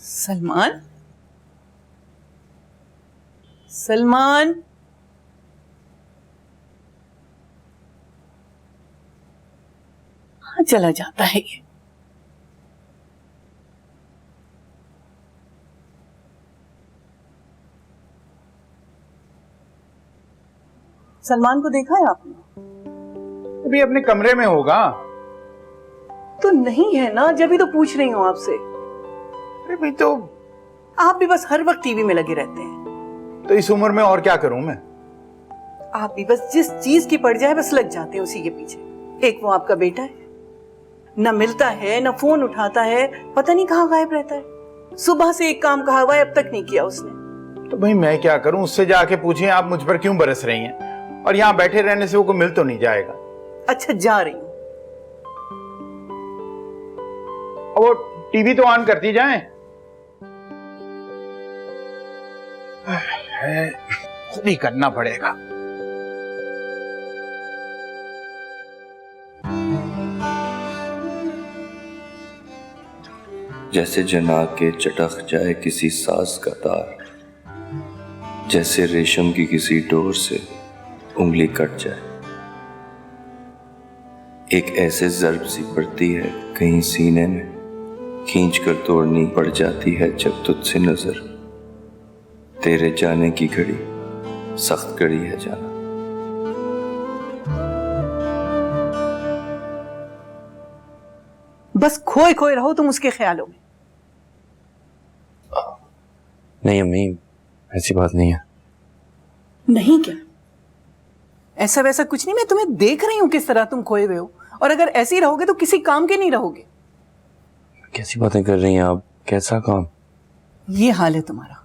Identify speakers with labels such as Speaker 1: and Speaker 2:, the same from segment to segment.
Speaker 1: सलमान, सलमान, कहाँ चला जाता है ये? सलमान को देखा है आपने?
Speaker 2: अभी अपने कमरे में होगा।
Speaker 1: तो नहीं है ना, जब भी तो पूछ रही हूँ आपसे।
Speaker 2: अरे भाई, तो
Speaker 1: आप भी बस हर वक्त टीवी में लगे रहते हैं।
Speaker 2: तो इस उम्र में और क्या करूं मैं?
Speaker 1: आप भी बस जिस चीज की पड़ जाए बस लग जाते हैं उसी के पीछे। एक वो आपका बेटा है, न मिलता है न फोन उठाता है, पता नहीं कहाँ गायब रहता है। सुबह से एक काम कहा हुआ है, अब तक नहीं किया उसने।
Speaker 2: तो भाई मैं क्या करूं? उससे जाके पूछिए आप मुझ पर क्यों बरस रही हैं, और यहाँ बैठे रहने से वो को मिल तो नहीं जाएगा।
Speaker 1: अच्छा, जा रही हूँ।
Speaker 2: वो टीवी तो ऑन करती जाएं। खुद ही करना पड़ेगा।
Speaker 3: जैसे जना के चटक जाए किसी साज का तार, जैसे रेशम की किसी डोर से उंगली कट जाए, एक ऐसे जर्ब सी पड़ती है कहीं सीने में, खींच कर तोड़नी पड़ जाती है जब तुझसे नजर, तेरे जाने की घड़ी सख्त घड़ी है जाना।
Speaker 1: बस खोए खोए रहो तुम उसके ख्यालों में।
Speaker 3: नहीं अम्मी, ऐसी बात नहीं है।
Speaker 1: नहीं क्या? ऐसा वैसा कुछ नहीं, मैं तुम्हें देख रही हूं किस तरह तुम खोए हुए हो, और अगर ऐसे ही रहोगे तो किसी काम के नहीं रहोगे।
Speaker 3: कैसी बातें कर रही हैं आप? कैसा काम?
Speaker 1: ये हाल है तुम्हारा,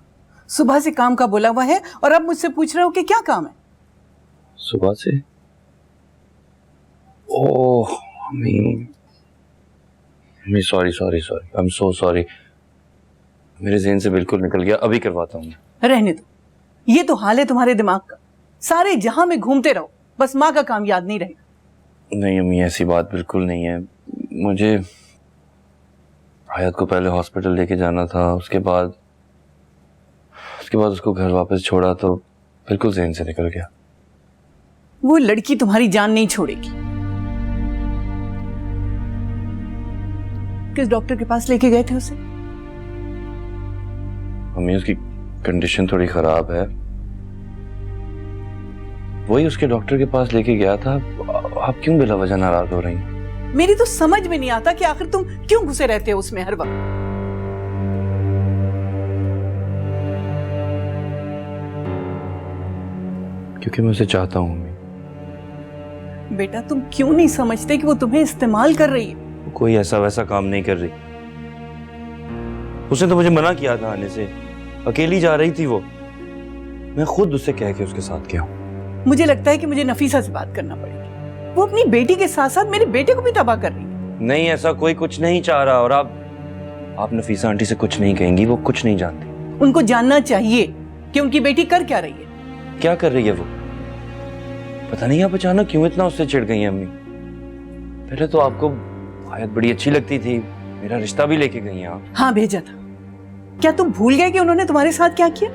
Speaker 1: सुबह से काम का बोला हुआ है और अब मुझसे पूछ रहे हो कि क्या काम है।
Speaker 3: सुबह से? ओह अम्मी, sorry sorry sorry, I am so sorry, मेरे ज़हन से बिल्कुल निकल गया। अभी करवाता हूँ।
Speaker 1: रहने दो, ये तो हाल है तुम्हारे दिमाग का, सारे जहां में घूमते रहो, बस माँ का काम याद नहीं रहेगा।
Speaker 3: नहीं अम्मी, ऐसी बात बिल्कुल नहीं है। मुझे हयात को पहले हॉस्पिटल लेके जाना था, उसके बाद उसको घर वापस छोड़ा तो बिल्कुल ज़हन से निकल गया।
Speaker 1: वो लड़की तुम्हारी जान नहीं छोड़ेगी। किस डॉक्टर के पास लेके गए थे उसे?
Speaker 3: अम्मी, उसकी कंडीशन थोड़ी खराब है, वही उसके डॉक्टर के पास लेके गया था। आप क्यों बिला वजह नाराज हो रही हैं?
Speaker 1: मेरी तो समझ में नहीं आता कि आखिर तुम क्यों घुसे रहते हो उसमें हर वक्त।
Speaker 3: क्योंकि मैं उसे चाहता हूँ अम्मी।
Speaker 1: बेटा, तुम क्यों नहीं समझते कि वो तुम्हें इस्तेमाल कर रही है?
Speaker 3: वो कोई ऐसा वैसा काम नहीं कर रही। उसने तो मुझे मना किया था आने से, अकेली जा रही थी वो, मैं खुद उससे कह के उसके साथ गया हूँ।
Speaker 1: मुझे लगता है कि मुझे नफीसा से बात करना पड़ेगी। वो अपनी बेटी के साथ साथ मेरे बेटे को भी तबाह कर रही है।
Speaker 3: नहीं, ऐसा कोई कुछ नहीं चाह रहा। और आप नफीसा आंटी से कुछ नहीं कहेंगी, वो कुछ नहीं जानती।
Speaker 1: उनको जानना चाहिए कि उनकी बेटी कर क्या रही है।
Speaker 3: क्या कर रही है वो? पता नहीं आप अचानक क्यों इतना उससे चिढ़ गई हैं अम्मी। पहले तो आपको हयात बड़ी अच्छी लगती थी, मेरा रिश्ता भी लेके गई हैं आप।
Speaker 1: हाँ, भेजा था। क्या तुम भूल गए कि उन्होंने तुम्हारे साथ क्या किया?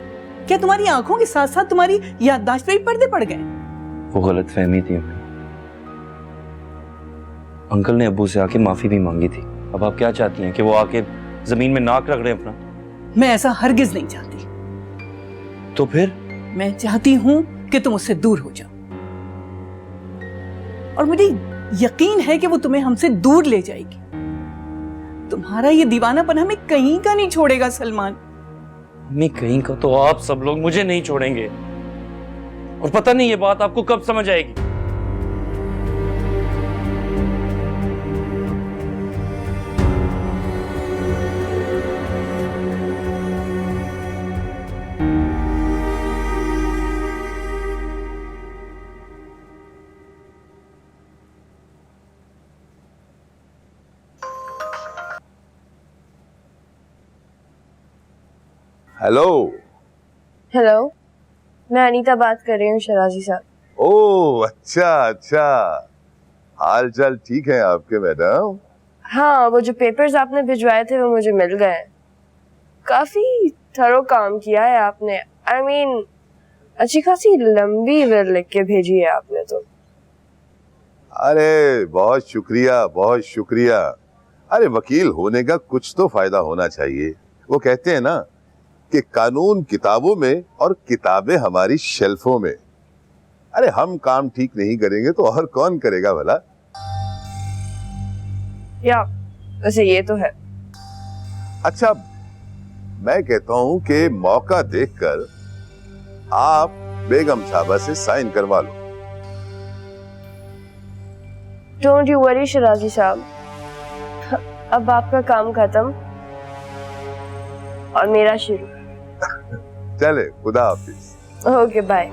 Speaker 1: क्या तुम्हारी आंखों के साथ साथ तुम्हारी याददाश्त पे भी पर्दे पड़ गए?
Speaker 3: वो गलतफहमी थी अम्मी। अंकल ने अब्बू से आके माफी भी मांगी थी। अब आप क्या चाहती हैं कि वो आके जमीन में नाक रगड़े अपना?
Speaker 1: मैं ऐसा हरगिज नहीं चाहती।
Speaker 3: तो फिर?
Speaker 1: मैं चाहती हूं कि तुम उससे दूर हो जाओ, और मुझे यकीन है कि वो तुम्हें हमसे दूर ले जाएगी। तुम्हारा ये दीवानापन हमें कहीं का नहीं छोड़ेगा सलमान।
Speaker 3: अम्मी, कहीं का तो आप सब लोग मुझे नहीं छोड़ेंगे, और पता नहीं ये बात आपको कब समझ आएगी।
Speaker 4: हेलो।
Speaker 5: हेलो, मैं अनीता बात कर रही हूँ, शराजी साहब।
Speaker 4: ओह अच्छा अच्छा, हाल चाल ठीक है आपके मैडम?
Speaker 5: हाँ, वो जो पेपर्स आपने भिजवाए थे वो मुझे मिल गए। काफी थरो काम किया है आपने। आई मीन अच्छी खासी लंबी विल लिख के भेजी है आपने तो।
Speaker 4: अरे बहुत शुक्रिया, बहुत शुक्रिया। अरे वकील होने का कुछ तो फायदा होना चाहिए। वो कहते हैं ना कि कानून किताबों में और किताबें हमारी शेल्फों में। अरे हम काम ठीक नहीं करेंगे तो और कौन करेगा भला।
Speaker 5: या वैसे ये तो है।
Speaker 4: अच्छा, मैं कहता हूं कि मौका देखकर आप बेगम साहबा से साइन करवा लो।
Speaker 5: डोंट यू वरी शराजी साहब, अब आपका काम खत्म और मेरा शुरू।
Speaker 4: चले, खुदा हाफिज।
Speaker 5: Okay bye.